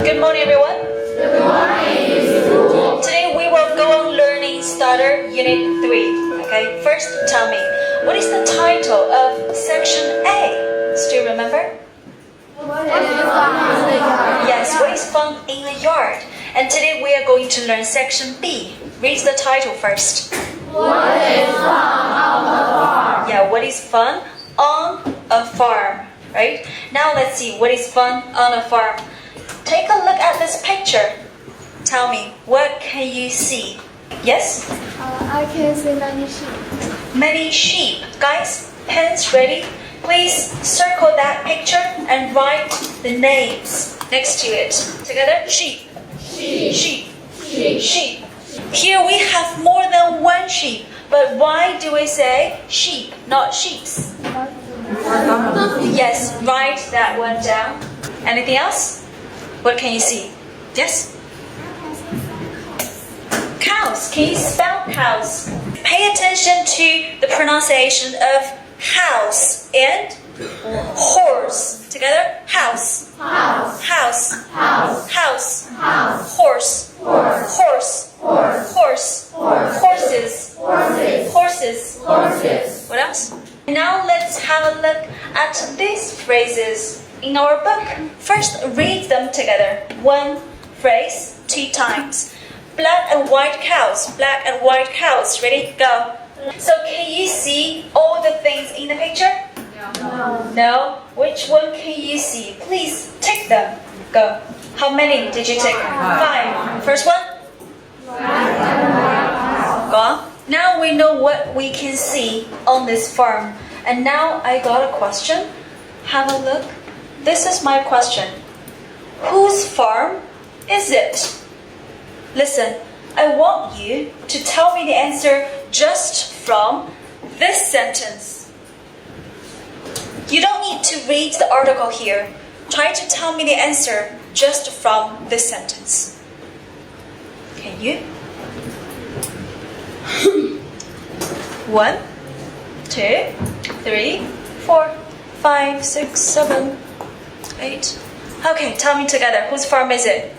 Good morning, everyone. Good morning. Today we will go on learning starter unit 3. Okay, first tell me, what is the title of section A? Still remember? What is fun in the yard? Yes, what is fun in the yard? And today we are going to learn section B. Read the title first. What is fun on the farm? Yeah, what is fun on a farm? Right? Now let's see what is fun on a farm. Take a look at this picture. Tell me, what can you see? Yes? I can see many sheep. Many sheep. Guys, pens ready? Please circle that picture and write the names next to it. Together, sheep. Sheep. Sheep. Here we have more than one sheep. But why do we say sheep, not sheeps? Yes, write that one down. Anything else? What can you see? Yes? Cows. Can you spell cows? Pay attention to the pronunciation of house and horse. Together, house. House. House. House. House. House. Horse. Horse. Horse. Horse. Horse. Horse. Horses. Horses. Horses. Horses. What else? Now let's have a look at these phrases in our book. First, read them together. One phrase, 2 times. Black and white cows. Black and white cows. Ready? Go. So can you see all the things in the picture? No. No? Which one can you see? Please tick them. Go. How many did you tick? 5. First one? Go on. Now we know what we can see on this farm. And now I got a question. Have a look. This is my question. Whose farm is it? Listen, I want you to tell me the answer just from this sentence. You don't need to read the article here. Try to tell me the answer just from this sentence. Can you? 1, 2, 3, 4, 5, 6, 7, 8. Okay, tell me together. Whose farm is it?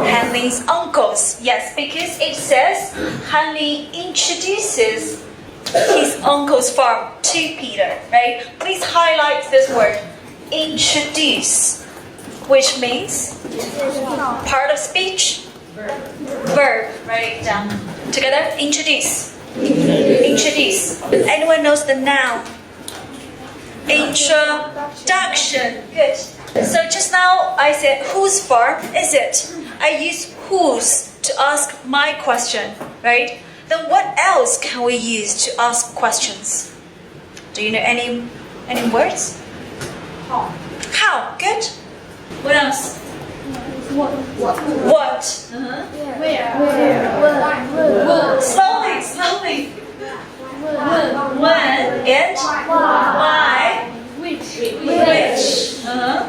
Hanley's uncle's. Yes, because it says Hanley introduces his uncle's farm to Peter, right? Please highlight this word, introduce, which means part of speech, verb. Write it down. Together, introduce. Introduce. Anyone knows the noun? Introduction. Good. So just now I said, whose farm is it? I use whose to ask my question, right? Then what else can we use to ask questions? Do you know any words? How? Good. What else? What? Uh-huh. Where? Slowly. When and why? Which? Uh-huh.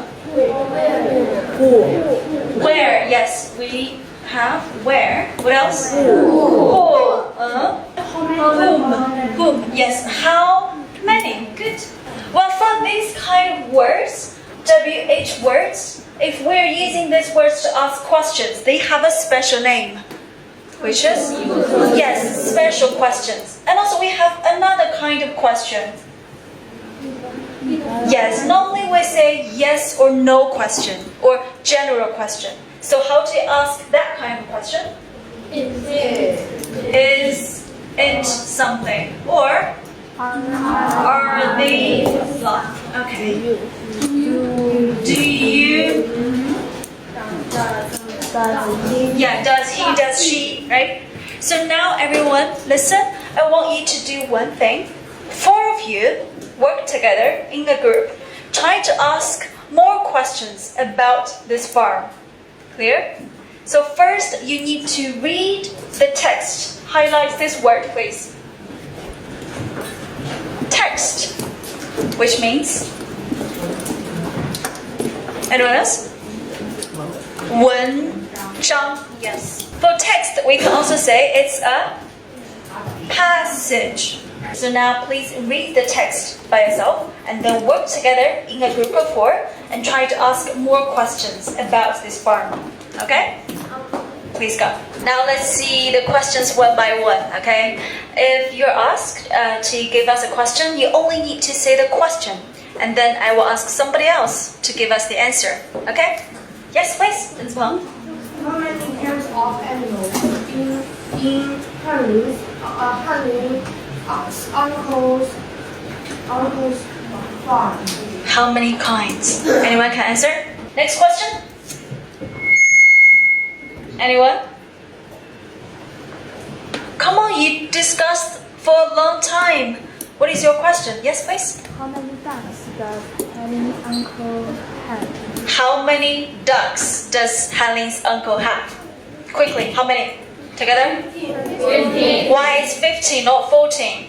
Where? Yes, we have where. What else? Who? Whom? Yes. How many? Good. Well, for these kind of words, WH words, if we're using these words to ask questions, they have a special name. Which is? Yes, special questions. And also we have another kind of question. Yes, normally we say yes or no question or general question. So how to ask that kind of question? Is it something? Or are they fun? Okay. Do you? Yeah, does he, does she, right? So now everyone, listen. I want you to do one thing. 4 of you work together in a group. Try to ask more questions about this farm. Clear? So first you need to read the text. Highlight this word, please. Text, which means? Anyone else? 文章. Yes. For text, we can also say it's a passage. So now please read the text by yourself and then work together in a group of 4 and try to ask more questions about this farm. Okay? Please go. Now let's see the questions one by one, okay? If you're asked to give us a question, you only need to say the question. And then I will ask somebody else to give us the answer, okay? Yes, please. How many kinds of animals in Hanley's uncle's farm? How many kinds? Anyone can answer? Next question? Anyone? Come on, you discussed for a long time. What is your question? Yes, please. How many ducks does Hanley's uncle have? How many ducks does Helen's uncle have? Quickly, how many? Together? 15. Why is 15, not 14?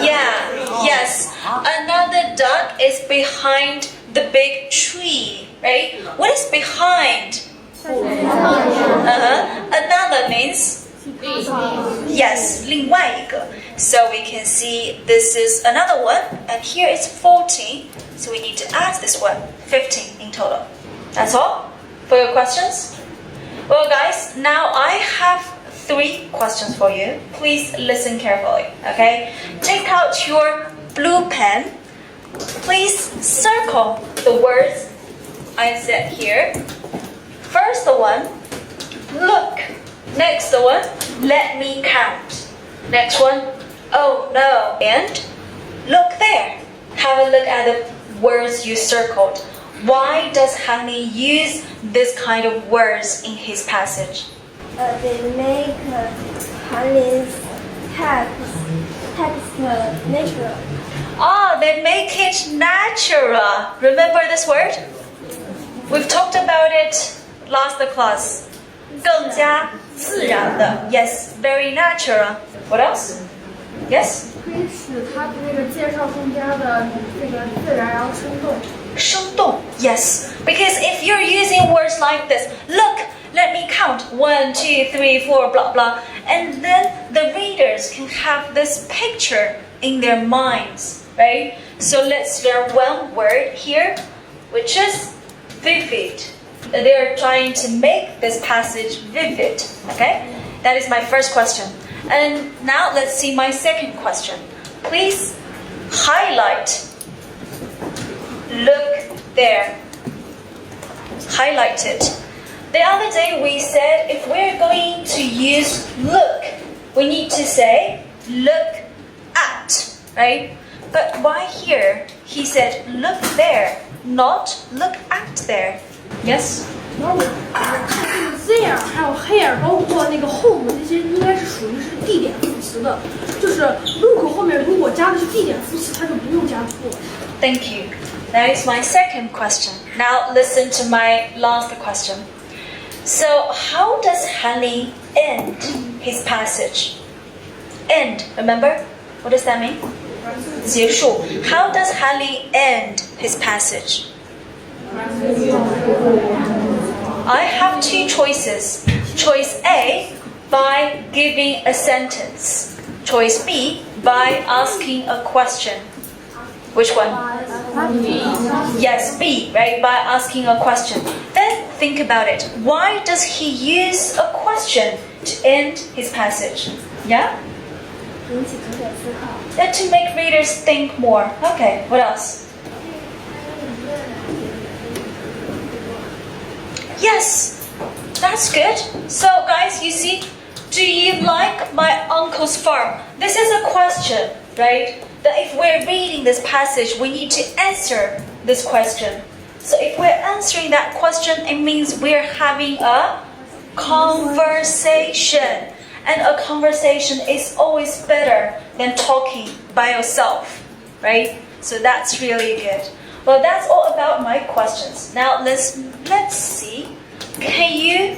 Yeah, yes. Another duck is behind the big tree, right? What is behind? Another means? Yes, 另外一个. So we can see this is another one, and here is 14. So we need to add this one, 15 in total. That's all for your questions? Well, guys, now I have 3 questions for you. Please listen carefully, okay? Take out your blue pen. Please circle the words I said here. First one, look. Next one, let me count. Next one, oh no. And look there. Have a look at the words you circled. Why does Hanley use this kind of words in his passage? They make Hanley's text natural. They make it natural. Remember this word? We've talked about it last class. 更加自然的. Yes, very natural. What else? Yes? 可以使它的那个介绍更加的这个自然，然后生动。生动. Yes. Because if you're using words like this, look, let me count 1, 2, 3, 4, blah, blah. And then the readers can have this picture in their minds, right? So let's learn one word here, which is vivid. They're trying to make this passage vivid, okay? That is my first question. And now let's see my second question. Please highlight. Look there. Highlight it. The other day we said if we're going to use look, we need to say look at, right? But why here he said look there, not look at there? Yes? 然后there还有 here 包括那个 home 这些应该是属于是地点副词的，就是 look 后面如果加的是地点副词，它就不用加 to。 Thank you. That is my second question. Now listen to my last question. So how does Hanley end his passage? End, remember? What does that mean? 结束. How does Hanley end his passage? I have 2 choices. Choice A, by giving a sentence. Choice B, by asking a question. Which one? Yes, B, right? By asking a question. Then think about it. Why does he use a question to end his passage? Yeah? 引起读者思考。 That to make readers think more. Okay, what else? Yes, that's good. So guys, you see, do you like my uncle's farm? This is a question, right? That if we're reading this passage, we need to answer this question. So if we're answering that question, it means we're having a conversation. And a conversation is always better than talking by yourself, right? So that's really good. Well, that's all about my questions. Now let's see. Can you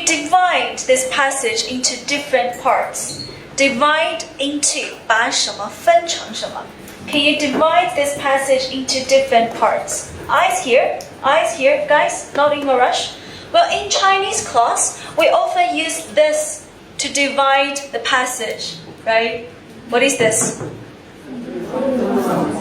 divide this passage into different parts? Divide into 把什么分成什么 Can you divide this passage into different parts? Eyes here, guys, not in a rush. Well, in Chinese class, we often use this to divide the passage, right? What is this?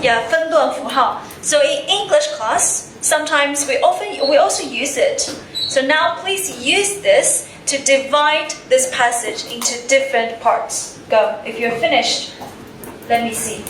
Yeah, 分段符号. So in English class, sometimes we also use it. So now please use this to divide this passage into different parts. Go. If you're finished, let me see.